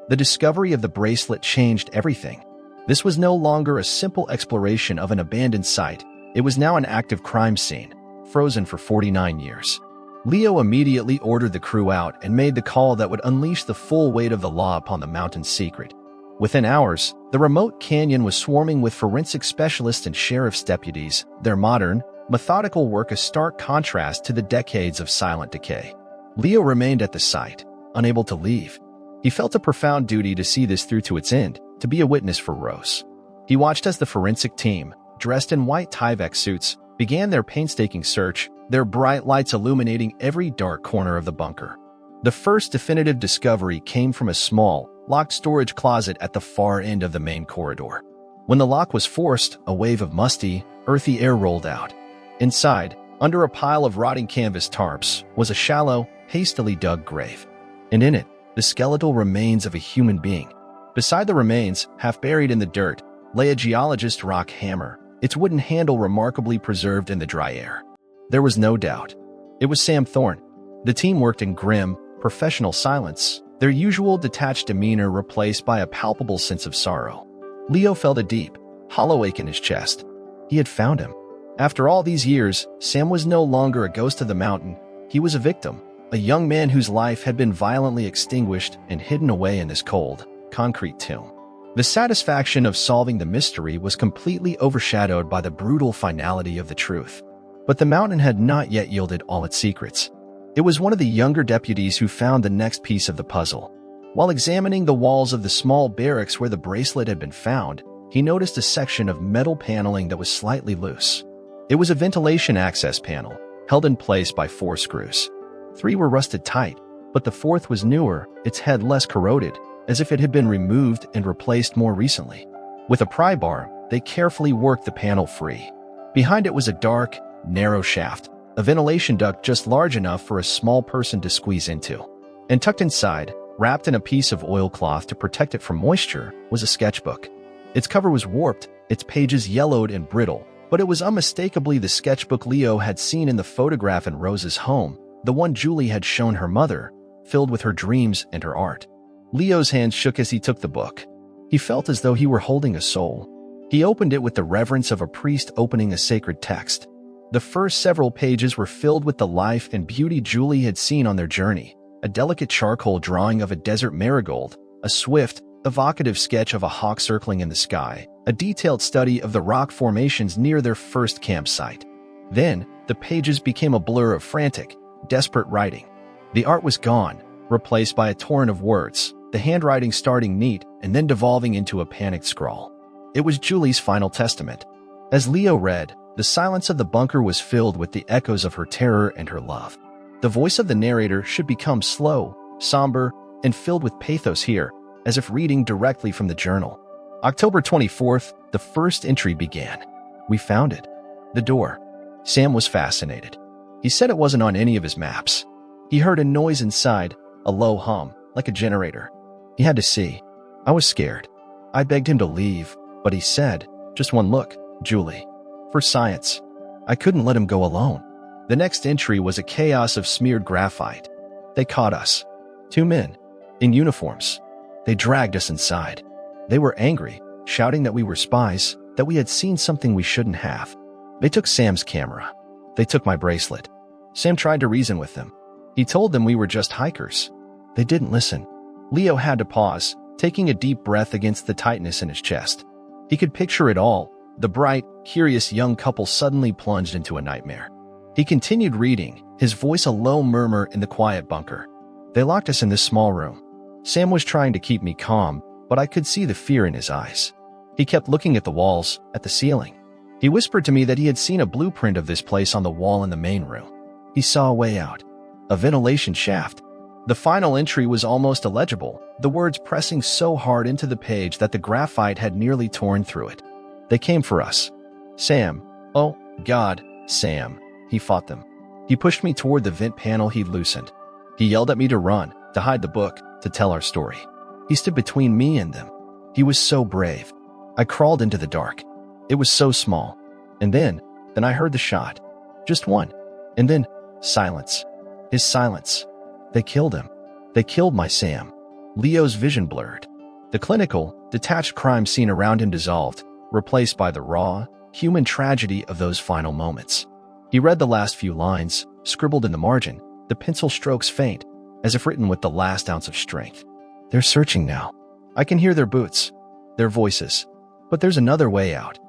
The discovery of the bracelet changed everything. This was no longer a simple exploration of an abandoned site. It was now an active crime scene, frozen for 49 years. Leo immediately ordered the crew out and made the call that would unleash the full weight of the law upon the mountain's secret. Within hours, the remote canyon was swarming with forensic specialists and sheriff's deputies, their modern, methodical work, a stark contrast to the decades of silent decay. Leo remained at the site, unable to leave. He felt a profound duty to see this through to its end, to be a witness for Rose. He watched as the forensic team, dressed in white Tyvek suits, began their painstaking search, their bright lights illuminating every dark corner of the bunker. The first definitive discovery came from a small, locked storage closet at the far end of the main corridor. When the lock was forced, a wave of musty, earthy air rolled out. Inside, under a pile of rotting canvas tarps, was a shallow, hastily dug grave. And in it, the skeletal remains of a human being. Beside the remains, half buried in the dirt, lay a geologist's rock hammer, its wooden handle remarkably preserved in the dry air. There was no doubt. It was Sam Thorne. The team worked in grim, professional silence, their usual detached demeanor replaced by a palpable sense of sorrow. Leo felt a deep, hollow ache in his chest. He had found him. After all these years, Sam was no longer a ghost of the mountain. He was a victim, a young man whose life had been violently extinguished and hidden away in this cold, concrete tomb. The satisfaction of solving the mystery was completely overshadowed by the brutal finality of the truth. But the mountain had not yet yielded all its secrets. It was one of the younger deputies who found the next piece of the puzzle. While examining the walls of the small barracks where the bracelet had been found, he noticed a section of metal paneling that was slightly loose. It was a ventilation access panel, held in place by 4 screws. 3 were rusted tight, but the 4th was newer, its head less corroded, as if it had been removed and replaced more recently. With a pry bar, they carefully worked the panel free. Behind it was a dark, narrow shaft, a ventilation duct just large enough for a small person to squeeze into. And tucked inside, wrapped in a piece of oilcloth to protect it from moisture, was a sketchbook. Its cover was warped, its pages yellowed and brittle, but it was unmistakably the sketchbook Leo had seen in the photograph in Rose's home, the one Julie had shown her mother, filled with her dreams and her art. Leo's hands shook as he took the book. He felt as though he were holding a soul. He opened it with the reverence of a priest opening a sacred text. The first several pages were filled with the life and beauty Julie had seen on their journey. A delicate charcoal drawing of a desert marigold, a swift, evocative sketch of a hawk circling in the sky, a detailed study of the rock formations near their first campsite. Then, the pages became a blur of frantic, desperate writing. The art was gone, replaced by a torrent of words, the handwriting starting neat and then devolving into a panicked scrawl. It was Julie's final testament. As Leo read, the silence of the bunker was filled with the echoes of her terror and her love. The voice of the narrator should become slow, somber, and filled with pathos here, as if reading directly from the journal. October 24th, the first entry began. We found it. The door. Sam was fascinated. He said it wasn't on any of his maps. He heard a noise inside, a low hum, like a generator. He had to see. I was scared. I begged him to leave, but he said, "Just one look, Julie. For science." I couldn't let him go alone. The next entry was a chaos of smeared graphite. They caught us. 2 men. In uniforms. They dragged us inside. They were angry, shouting that we were spies, that we had seen something we shouldn't have. They took Sam's camera. They took my bracelet. Sam tried to reason with them. He told them we were just hikers. They didn't listen. Leo had to pause, taking a deep breath against the tightness in his chest. He could picture it all, the bright, curious young couple suddenly plunged into a nightmare. He continued reading, his voice a low murmur in the quiet bunker. They locked us in this small room. Sam was trying to keep me calm, but I could see the fear in his eyes. He kept looking at the walls, at the ceiling. He whispered to me that he had seen a blueprint of this place on the wall in the main room. He saw a way out. A ventilation shaft. The final entry was almost illegible, the words pressing so hard into the page that the graphite had nearly torn through it. They came for us. Sam. Oh, God, Sam. He fought them. He pushed me toward the vent panel he'd loosened. He yelled at me to run, to hide the book, to tell our story. He stood between me and them. He was so brave. I crawled into the dark. It was so small. And then I heard the shot. Just one. And then, silence. His silence. They killed him. They killed my Sam. Leo's vision blurred. The clinical, detached crime scene around him dissolved, replaced by the raw, human tragedy of those final moments. He read the last few lines, scribbled in the margin, the pencil strokes faint, as if written with the last ounce of strength. They're searching now. I can hear their boots, their voices. But there's another way out.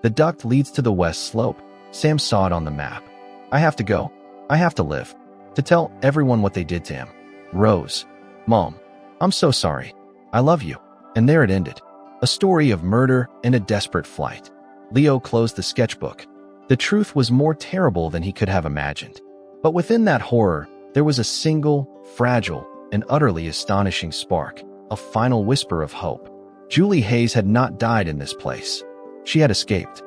The duct leads to the west slope, Sam saw it on the map. I have to go. I have to live. To tell everyone what they did to him. Rose. Mom. I'm so sorry. I love you. And there it ended. A story of murder and a desperate flight. Leo closed the sketchbook. The truth was more terrible than he could have imagined. But within that horror, there was a single, fragile, and utterly astonishing spark, a final whisper of hope. Julie Hayes had not died in this place. She had escaped.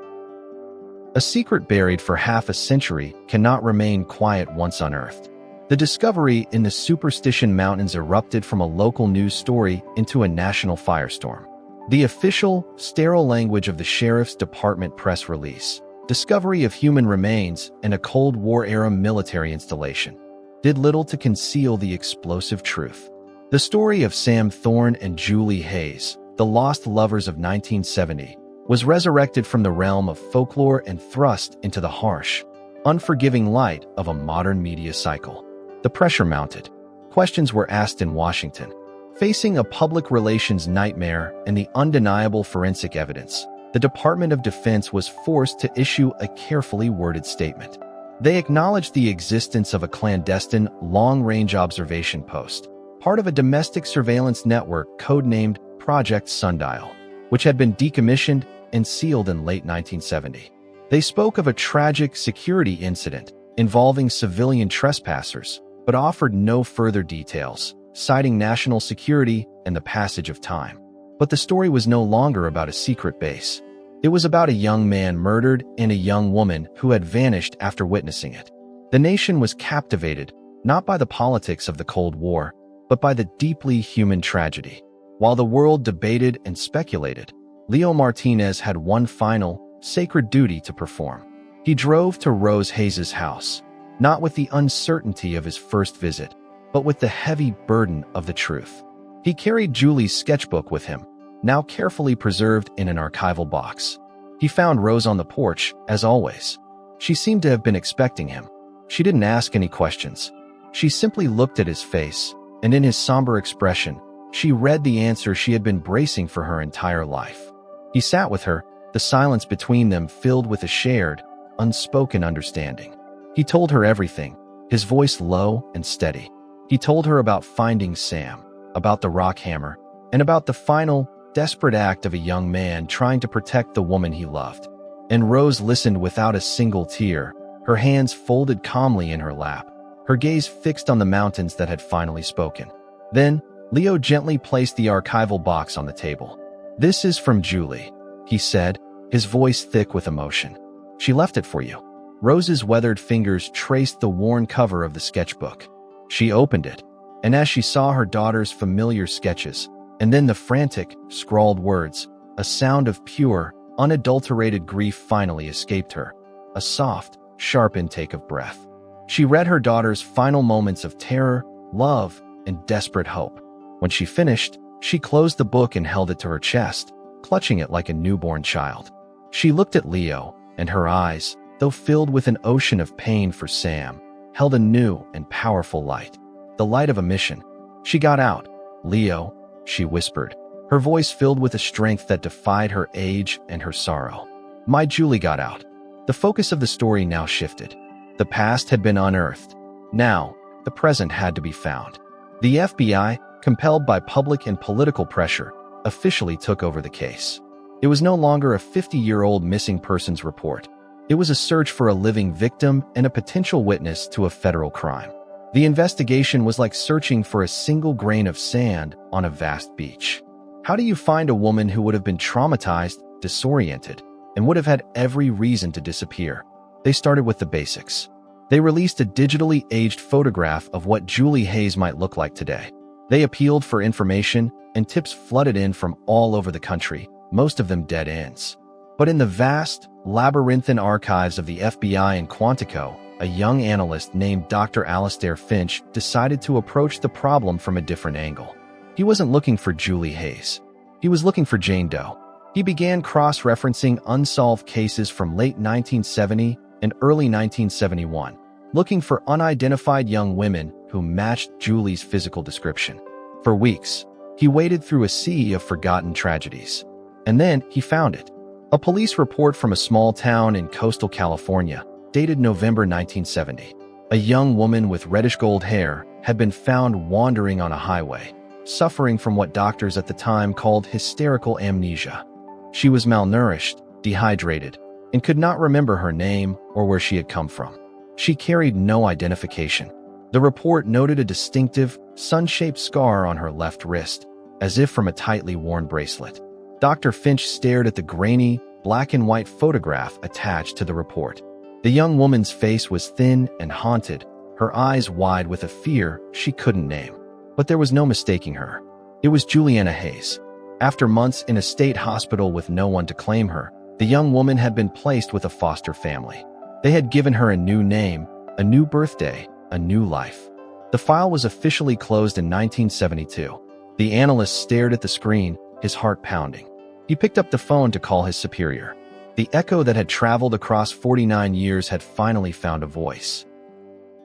A secret buried for half a century cannot remain quiet once unearthed. The discovery in the Superstition Mountains erupted from a local news story into a national firestorm. The official, sterile language of the Sheriff's Department press release, discovery of human remains in a Cold War-era military installation, did little to conceal the explosive truth. The story of Sam Thorne and Julie Hayes, the lost lovers of 1970, was resurrected from the realm of folklore and thrust into the harsh, unforgiving light of a modern media cycle. The pressure mounted. Questions were asked in Washington. Facing a public relations nightmare and the undeniable forensic evidence, the Department of Defense was forced to issue a carefully worded statement. They acknowledged the existence of a clandestine, long-range observation post, part of a domestic surveillance network codenamed Project Sundial, which had been decommissioned and sealed in late 1970. They spoke of a tragic security incident involving civilian trespassers, but offered no further details, citing national security and the passage of time. But the story was no longer about a secret base. It was about a young man murdered and a young woman who had vanished after witnessing it. The nation was captivated, not by the politics of the Cold War, but by the deeply human tragedy. While the world debated and speculated, Leo Martinez had one final, sacred duty to perform. He drove to Rose Hayes' house, not with the uncertainty of his first visit, but with the heavy burden of the truth. He carried Julie's sketchbook with him, now carefully preserved in an archival box. He found Rose on the porch, as always. She seemed to have been expecting him. She didn't ask any questions. She simply looked at his face, and in his somber expression, she read the answer she had been bracing for her entire life. He sat with her, the silence between them filled with a shared, unspoken understanding. He told her everything, his voice low and steady. He told her about finding Sam, about the rock hammer, and about the final, desperate act of a young man trying to protect the woman he loved. And Rose listened without a single tear, her hands folded calmly in her lap, her gaze fixed on the mountains that had finally spoken. Then, Leo gently placed the archival box on the table. "This is from Julie," he said, his voice thick with emotion. "She left it for you." Rose's weathered fingers traced the worn cover of the sketchbook. She opened it, and as she saw her daughter's familiar sketches, and then the frantic, scrawled words, a sound of pure, unadulterated grief finally escaped her, a soft, sharp intake of breath. She read her daughter's final moments of terror, love, and desperate hope. When she finished, she closed the book and held it to her chest, clutching it like a newborn child. She looked at Leo, and her eyes, though filled with an ocean of pain for Sam, held a new and powerful light, the light of a mission. She got out. "Leo," she whispered, her voice filled with a strength that defied her age and her sorrow. "My Julie got out." The focus of the story now shifted. The past had been unearthed. Now, the present had to be found. The FBI, compelled by public and political pressure, officially took over the case. It was no longer a 50-year-old missing persons report. It was a search for a living victim and a potential witness to a federal crime. The investigation was like searching for a single grain of sand on a vast beach. How do you find a woman who would have been traumatized, disoriented, and would have had every reason to disappear? They started with the basics. They released a digitally aged photograph of what Julie Hayes might look like today. They appealed for information, and tips flooded in from all over the country, most of them dead ends. But in the vast, labyrinthine archives of the FBI in Quantico, a young analyst named Dr. Alastair Finch decided to approach the problem from a different angle. He wasn't looking for Julie Hayes. He was looking for Jane Doe. He began cross-referencing unsolved cases from late 1970 and early 1971, looking for unidentified young women who matched Julie's physical description. For weeks, he waded through a sea of forgotten tragedies. And then he found it. A police report from a small town in coastal California, dated November 1970. A young woman with reddish-gold hair had been found wandering on a highway, suffering from what doctors at the time called hysterical amnesia. She was malnourished, dehydrated, and could not remember her name or where she had come from. She carried no identification. The report noted a distinctive, sun-shaped scar on her left wrist, as if from a tightly worn bracelet. Dr. Finch stared at the grainy, black-and-white photograph attached to the report. The young woman's face was thin and haunted, her eyes wide with a fear she couldn't name. But there was no mistaking her. It was Juliana Hayes. After months in a state hospital with no one to claim her, the young woman had been placed with a foster family. They had given her a new name, a new birthday, a new life. The file was officially closed in 1972. The analyst stared at the screen, his heart pounding. He picked up the phone to call his superior. The echo that had traveled across 49 years had finally found a voice.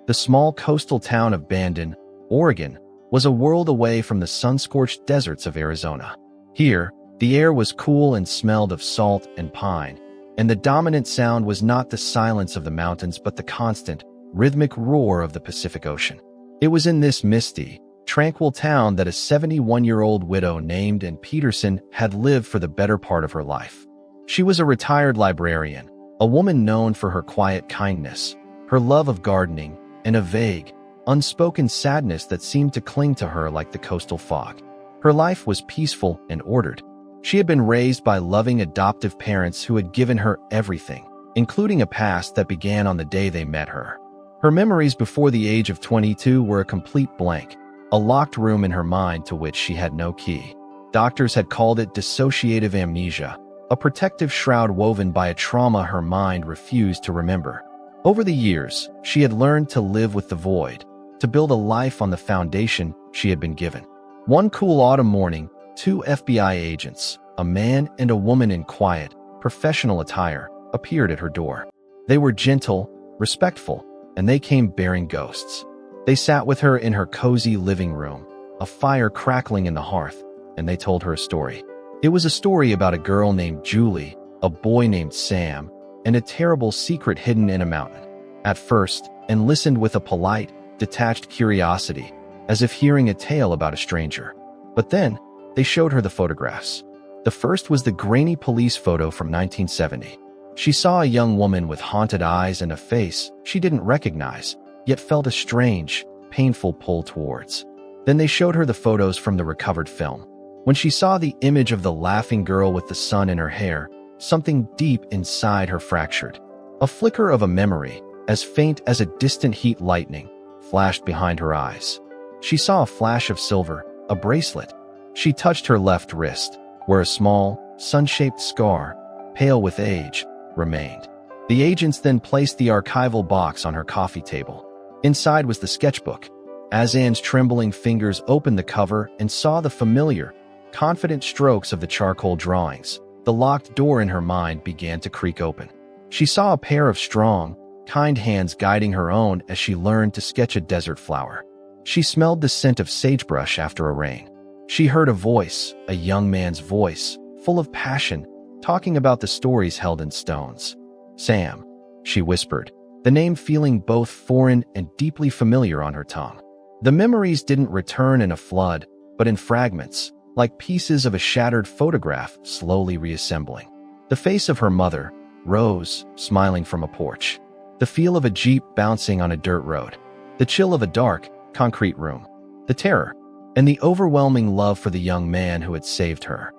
The small coastal town of Bandon, Oregon, was a world away from the sun-scorched deserts of Arizona. Here, the air was cool and smelled of salt and pine, and the dominant sound was not the silence of the mountains but the constant, rhythmic roar of the Pacific Ocean. It was in this misty, tranquil town that a 71-year-old widow named Ann Peterson had lived for the better part of her life. She was a retired librarian, a woman known for her quiet kindness, her love of gardening, and a vague, unspoken sadness that seemed to cling to her like the coastal fog. Her life was peaceful and ordered. She had been raised by loving adoptive parents who had given her everything, including a past that began on the day they met her. Her memories before the age of 22 were a complete blank, a locked room in her mind to which she had no key. Doctors had called it dissociative amnesia, a protective shroud woven by a trauma her mind refused to remember. Over the years, she had learned to live with the void, to build a life on the foundation she had been given. One cool autumn morning, two FBI agents, a man and a woman in quiet, professional attire, appeared at her door. They were gentle, respectful, and they came bearing ghosts. They sat with her in her cozy living room, a fire crackling in the hearth, and they told her a story. It was a story about a girl named Julie, a boy named Sam, and a terrible secret hidden in a mountain. At first, Ann listened with a polite, detached curiosity, as if hearing a tale about a stranger. But then, they showed her the photographs. The first was the grainy police photo from 1970. She saw a young woman with haunted eyes and a face she didn't recognize, yet felt a strange, painful pull towards. Then they showed her the photos from the recovered film. When she saw the image of the laughing girl with the sun in her hair, something deep inside her fractured. A flicker of a memory, as faint as a distant heat lightning, flashed behind her eyes. She saw a flash of silver, a bracelet. She touched her left wrist, where a small, sun-shaped scar, pale with age, remained. The agents then placed the archival box on her coffee table. Inside was the sketchbook. As Ann's trembling fingers opened the cover and saw the familiar, confident strokes of the charcoal drawings, the locked door in her mind began to creak open. She saw a pair of strong, kind hands guiding her own as she learned to sketch a desert flower. She smelled the scent of sagebrush after a rain. She heard a voice, a young man's voice, full of passion, talking about the stories held in stones. Sam, she whispered, the name feeling both foreign and deeply familiar on her tongue. The memories didn't return in a flood, but in fragments, like pieces of a shattered photograph slowly reassembling. The face of her mother, Rose, smiling from a porch. The feel of a Jeep bouncing on a dirt road. The chill of a dark, concrete room. The terror, and the overwhelming love for the young man who had saved her.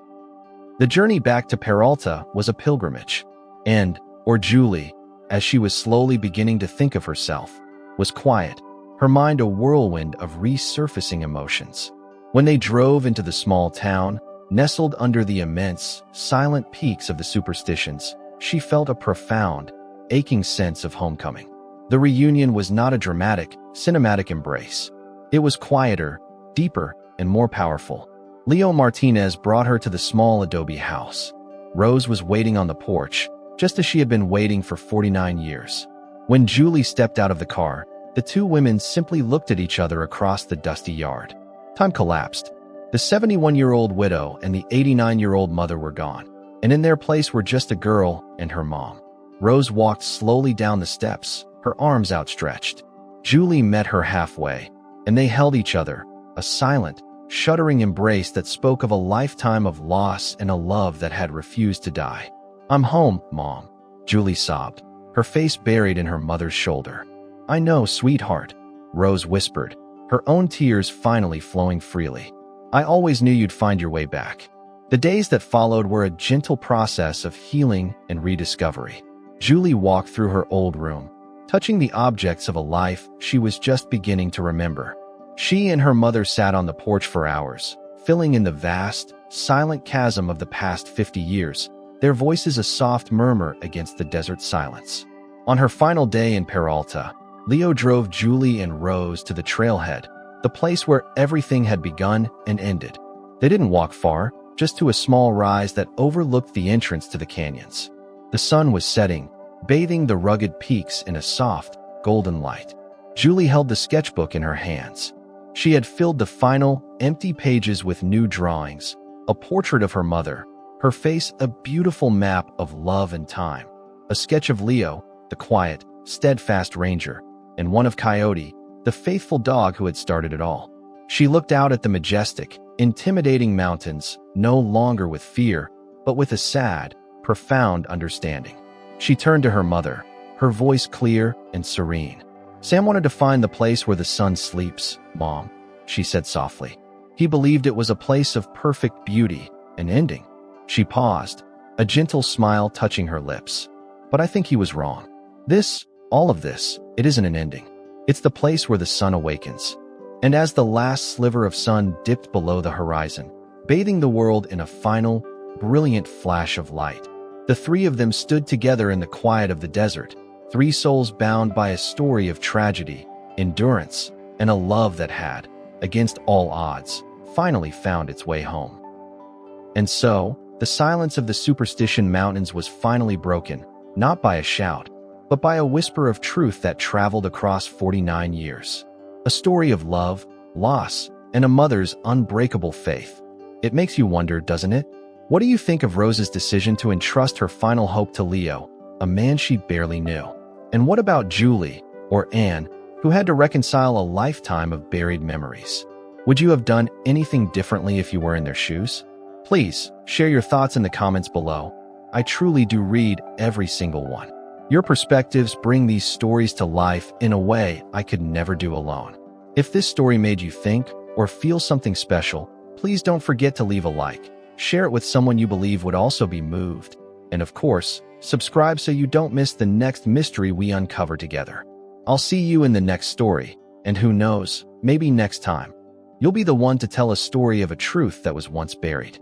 The journey back to Peralta was a pilgrimage. And, or Julie, as she was slowly beginning to think of herself, was quiet, her mind a whirlwind of resurfacing emotions. When they drove into the small town, nestled under the immense, silent peaks of the Superstitions, she felt a profound, aching sense of homecoming. The reunion was not a dramatic, cinematic embrace. It was quieter, deeper, and more powerful. Leo Martinez brought her to the small adobe house. Rose was waiting on the porch, just as she had been waiting for 49 years. When Julie stepped out of the car, the two women simply looked at each other across the dusty yard. Time collapsed. The 71-year-old widow and the 89-year-old mother were gone. and in their place were just a girl and her mom. Rose walked slowly down the steps, her arms outstretched. Julie met her halfway, and they held each other, a silent, shuddering embrace that spoke of a lifetime of loss and a love that had refused to die. "I'm home, Mom," Julie sobbed, her face buried in her mother's shoulder. "I know, sweetheart," Rose whispered, her own tears finally flowing freely. "I always knew you'd find your way back." The days that followed were a gentle process of healing and rediscovery. Julie walked through her old room, touching the objects of a life she was just beginning to remember. She and her mother sat on the porch for hours, filling in the vast, silent chasm of the past 50 years, their voices a soft murmur against the desert silence. On her final day in Peralta, Leo drove Julie and Rose to the trailhead, the place where everything had begun and ended. They didn't walk far, just to a small rise that overlooked the entrance to the canyons. The sun was setting, bathing the rugged peaks in a soft, golden light. Julie held the sketchbook in her hands. She had filled the final, empty pages with new drawings, a portrait of her mother, her face a beautiful map of love and time, a sketch of Leo, the quiet, steadfast ranger, and one of Coyote, the faithful dog who had started it all. She looked out at the majestic, intimidating mountains, no longer with fear, but with a sad, profound understanding. She turned to her mother, her voice clear and serene. "Sam wanted to find the place where the sun sleeps, Mom," she said softly. "He believed it was a place of perfect beauty and ending." She paused, a gentle smile touching her lips. "But I think he was wrong. All of this, it isn't an ending. It's the place where the sun awakens." And as the last sliver of sun dipped below the horizon, bathing the world in a final, brilliant flash of light, the three of them stood together in the quiet of the desert, three souls bound by a story of tragedy, endurance, and a love that had, against all odds, finally found its way home. And so, the silence of the Superstition Mountains was finally broken, not by a shout, but by a whisper of truth that traveled across 49 years. A story of love, loss, and a mother's unbreakable faith. It makes you wonder, doesn't it? What do you think of Rose's decision to entrust her final hope to Leo, a man she barely knew? And what about Julie, or Anne, who had to reconcile a lifetime of buried memories? Would you have done anything differently if you were in their shoes? Please, share your thoughts in the comments below. I truly do read every single one. Your perspectives bring these stories to life in a way I could never do alone. If this story made you think or feel something special, please don't forget to leave a like, share it with someone you believe would also be moved, and of course, subscribe so you don't miss the next mystery we uncover together. I'll see you in the next story, and who knows, maybe next time, you'll be the one to tell a story of a truth that was once buried.